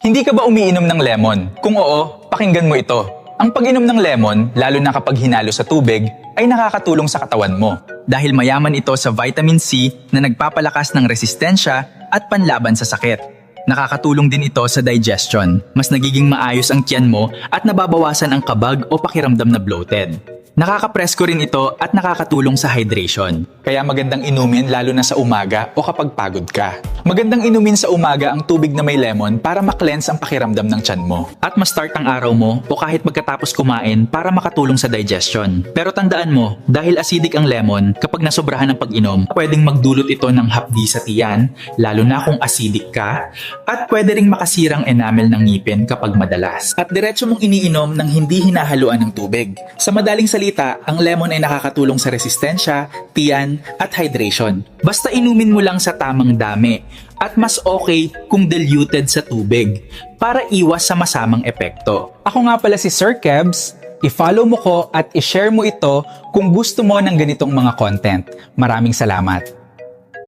Hindi ka ba umiinom ng lemon? Kung oo, pakinggan mo ito. Ang pag-inom ng lemon, lalo na kapag hinalo sa tubig, ay nakakatulong sa katawan mo. Dahil mayaman ito sa vitamin C na nagpapalakas ng resistensya at panlaban sa sakit. Nakakatulong din ito sa digestion. Mas nagiging maayos ang tiyan mo at nababawasan ang kabag o pakiramdam na bloated. Nakakapresko rin ito at nakakatulong sa hydration. Kaya magandang inumin lalo na sa umaga o kapag pagod ka. Magandang inumin sa umaga ang tubig na may lemon para ma-cleanse ang pakiramdam ng tiyan mo. At ma-start ang araw mo o kahit pagkatapos kumain para makatulong sa digestion. Pero tandaan mo, dahil acidic ang lemon, kapag nasobrahan ng pag-inom, pwedeng magdulot ito ng hapdi sa tiyan, lalo na kung acidic ka, at pwede ring makasirang enamel ng ngipin kapag madalas. At diretso mong iniinom ng hindi hinahaluan ng tubig. Sa madaling salita, ang lemon ay nakakatulong sa resistensya, tiyan, at hydration. Basta inumin mo lang sa tamang dami at mas okay kung diluted sa tubig para iwas sa masamang epekto. Ako nga pala si Sir Kebs. I-follow mo ko at i-share mo ito kung gusto mo ng ganitong mga content. Maraming salamat.